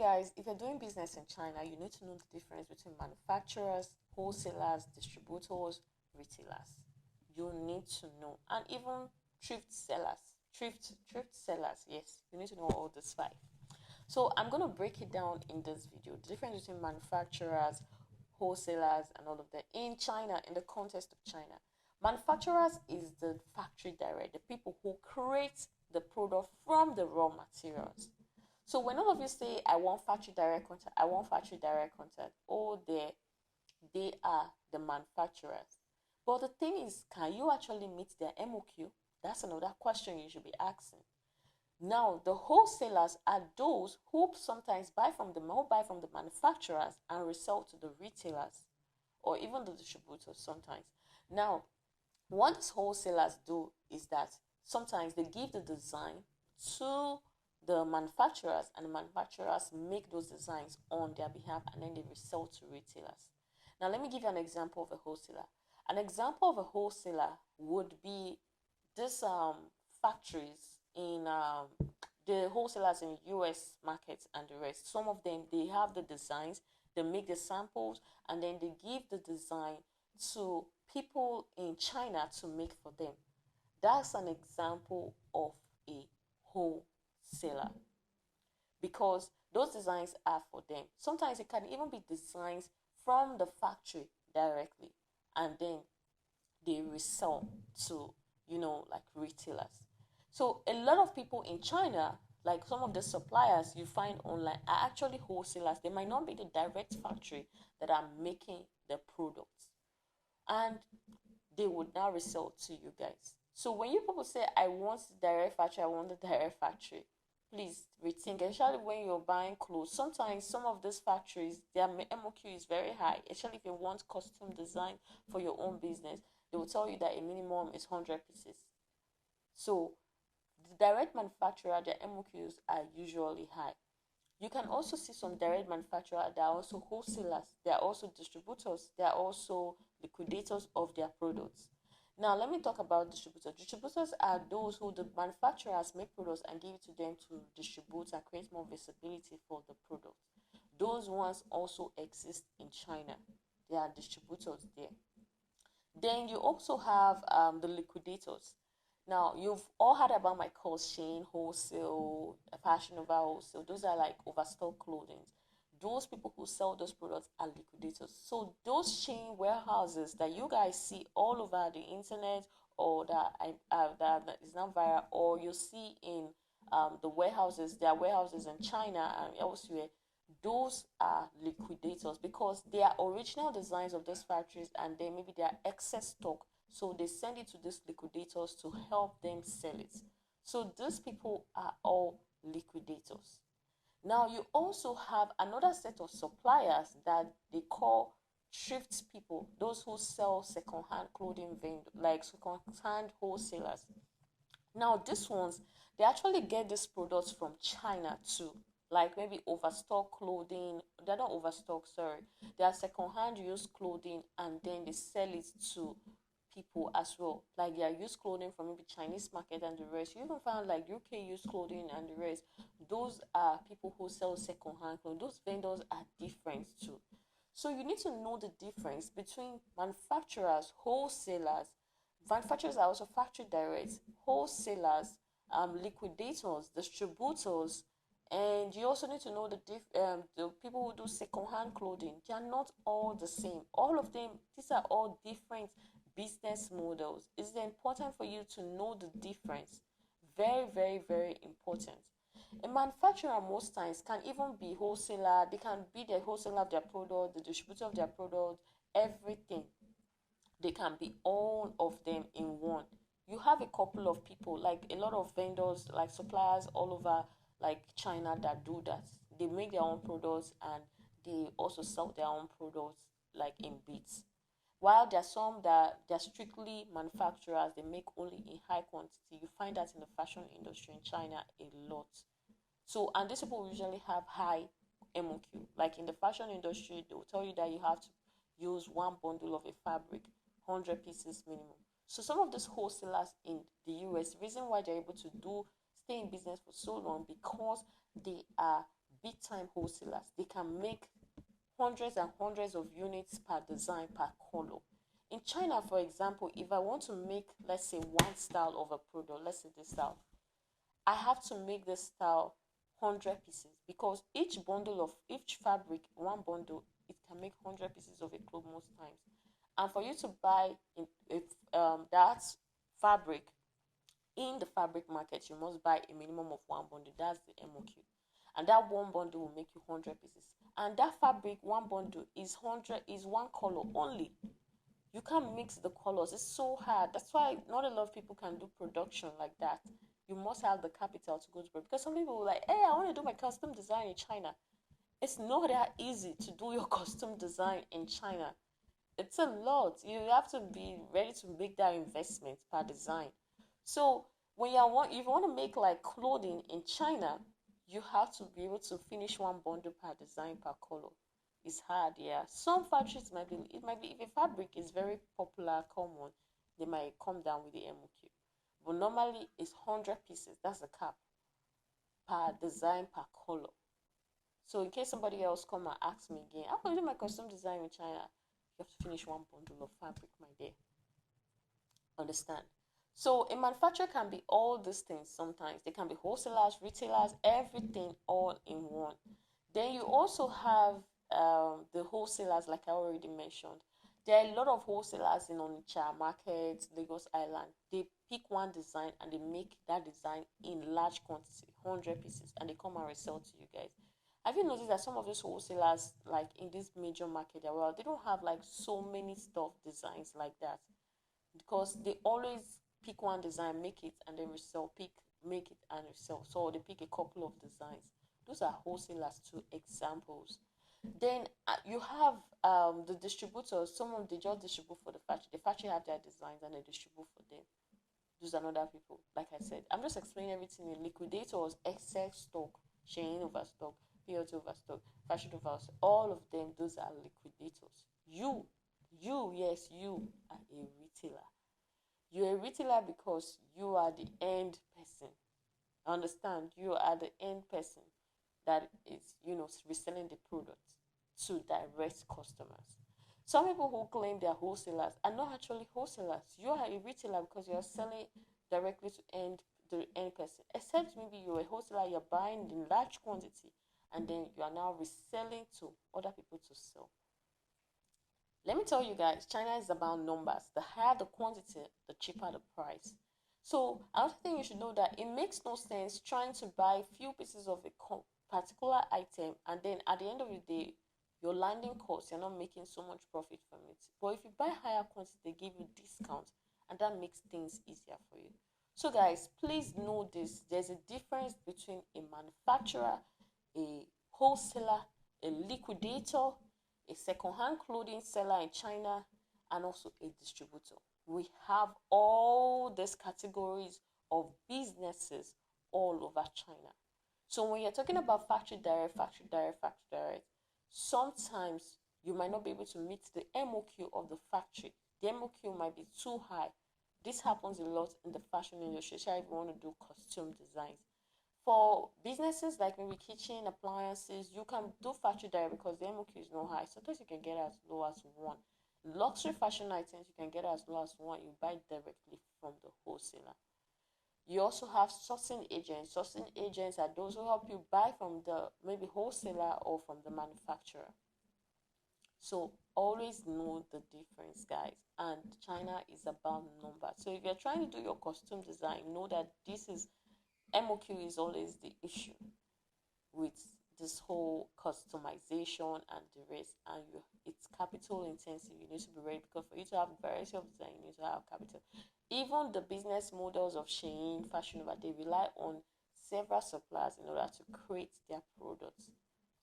guys, if you're doing business in China, you need to know the difference between manufacturers, wholesalers, distributors, retailers. You need to know. And even thrift sellers. Thrift sellers, yes. You need to know all these five. So I'm going to break it down in this video. The difference between manufacturers, wholesalers, and all of that in China, in the context of China. Manufacturers is the factory direct, the people who create the product from the raw materials. So when all of you say, I want factory direct contact, I want factory direct contact, oh, they are the manufacturers. But the thing is, can you actually meet their MOQ? That's another question you should be asking. Now, the wholesalers are those who sometimes buy from the manufacturers and resell to the retailers or even the distributors sometimes. Now, what these wholesalers do is that sometimes they give the design to the manufacturers, and the manufacturers make those designs on their behalf, and then they resell to retailers. Now, let me give you an example of a wholesaler. An example of a wholesaler would be this factories in the wholesalers in US markets and the rest. Some of them, they have the designs, they make the samples, and then they give the design to people in China to make for them. That's an example of a wholesaler, because those designs are for them. Sometimes it can even be designs from the factory directly, and then they resell to, like retailers. So a lot of people in China, like some of the suppliers you find online, are actually wholesalers. They might not be the direct factory that are making the products, and they would now resell to you guys. So when you people say, I want the direct factory, I want the direct factory, please rethink, especially when you're buying clothes. Sometimes some of these factories, their MOQ is very high, especially if you want custom design for your own business. They will tell you that a minimum is 100 pieces. So the direct manufacturer, their MOQs are usually high. You can also see some direct manufacturers that are also wholesalers. They are also distributors. They are also liquidators of their products. Now, let me talk about distributors. Distributors are those who the manufacturers make products and give it to them to distribute and create more visibility for the product. Those ones also exist in China. There are distributors there. Then you also have the liquidators. Now, you've all heard about my course, Shein, Wholesale, Fashionnova, Wholesale. Those are like overstock clothing. Those people who sell those products are liquidators. So those Shein warehouses that you guys see all over the internet, or that is not viral, or you see in the warehouses, there are warehouses in China and elsewhere, those are liquidators, because they are original designs of those factories, and then maybe they are excess stock. So they send it to these liquidators to help them sell it. So these people are all liquidators. Now, you also have another set of suppliers that they call thrift people, those who sell secondhand clothing like secondhand wholesalers. Now, these ones, they actually get these products from China too, like maybe overstock clothing. They're not overstock, sorry. They are secondhand used clothing, and then they sell it to people as well. Like they are used clothing from maybe Chinese market and the rest. You even find like UK used clothing and the rest. Those are people who sell secondhand clothing. Those vendors are different too. So you need to know the difference between manufacturers, wholesalers. Manufacturers are also factory direct, wholesalers, liquidators, distributors, and you also need to know the people who do secondhand clothing. They are not all the same. All of them, these are all different business models. It's important for you to know the difference. Very, very, very important. A manufacturer most times can even be wholesaler. They can be the wholesaler of their product, the distributor of their product, everything. They can be all of them in one. You have a couple of people, like a lot of vendors, like suppliers all over like China, that do that. They make their own products and they also sell their own products like in bits. While there are some that they're strictly manufacturers, they make only in high quantity. You find that in the fashion industry in China a lot. So, and these people usually have high MOQ. Like in the fashion industry, they will tell you that you have to use one bundle of a fabric, 100 pieces minimum. So some of these wholesalers in the US, the reason why they're able to stay in business for so long, because they are big time wholesalers. They can make hundreds and hundreds of units per design, per color. In China, for example, if I want to make, let's say, one style of a product, let's say this style, I have to make this style 100 pieces, because each bundle of each fabric, one bundle, it can make 100 pieces of a cloth most times. And for you to buy that fabric in the fabric market, you must buy a minimum of one bundle. That's the MOQ. And that one bundle will make you 100 pieces. And that fabric, one bundle, is one color only. You can't mix the colors. It's so hard. That's why not a lot of people can do production like that. You must have the capital to go to production. Because some people are like, hey, I want to do my custom design in China. It's not that easy to do your custom design in China. It's a lot. You have to be ready to make that investment per design. So if you want to make like clothing in China, you have to be able to finish one bundle per design, per color. It's hard, yeah. Some factories might be if a fabric is very popular, common, they might come down with the MOQ. But normally it's 100 pieces. That's the cap per design, per color. So in case somebody else come and ask me again, how can I do my custom design in China? You have to finish one bundle of fabric, my dear. Understand? So a manufacturer can be all these things sometimes. They can be wholesalers, retailers, everything all in one. Then you also have the wholesalers, like I already mentioned. There are a lot of wholesalers in Onitsha Market, Lagos Island. They pick one design and they make that design in large quantity, 100 pieces, and they come and resell to you guys. Have you noticed that some of these wholesalers, like in this major market, they don't have like so many stuff designs like that, because they always pick one design, make it, and then resell, make it and resell. So they pick a couple of designs. Those are wholesalers, two examples. Then you have the distributors. Some of them, they just distribute for the factory. The factory have their designs and they distribute for them. Those are other people. Like I said, I'm just explaining everything. In Liquidators, excess stock, Shein overstock, Bales overstock, Fashionnova overstock. All of them, those are liquidators. Yes, you are a retailer. You're a retailer because you are the end person. Understand? You are the end person that is, reselling the product to direct customers. Some people who claim they're wholesalers are not actually wholesalers. You are a retailer because you're selling directly to the end person. Except maybe you're a wholesaler, you're buying in large quantity, and then you are now reselling to other people to sell. Let me tell you guys, China is about numbers. The higher the quantity, the cheaper the price. So another thing you should know, that it makes no sense trying to buy few pieces of a particular item, and then at the end of the day, your landing cost, you're not making so much profit from it. But if you buy higher quantity, they give you discount, and that makes things easier for you. So guys, please know this. There's a difference between a manufacturer, a wholesaler, a liquidator, a second-hand clothing seller in China, and also a distributor. We have all these categories of businesses all over China. So when you're talking about factory direct, sometimes you might not be able to meet the MOQ of the factory. The MOQ might be too high. This happens a lot in the fashion industry, especially if you want to do costume designs. For businesses like maybe kitchen appliances, you can do factory direct because the MOQ is not high. Sometimes you can get as low as 1. Luxury fashion items, you can get as low as 1. You buy directly from the wholesaler. You also have sourcing agents. Sourcing agents are those who help you buy from the maybe wholesaler or from the manufacturer. So always know the difference, guys. And China is about numbers. So if you're trying to do your costume design, know that this is MOQ is always the issue with this whole customization and the rest, and it's capital intensive. You need to be ready, because for you to have a variety of design, you need to have capital. Even the business models of Shein, Fashionnova, they rely on several suppliers in order to create their products.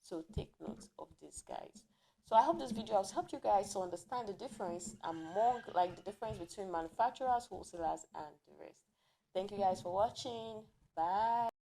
So take note of this, guys. So I hope this video has helped you guys to understand the difference among, like, the difference between manufacturers, wholesalers, and the rest. Thank you guys for watching. Bye.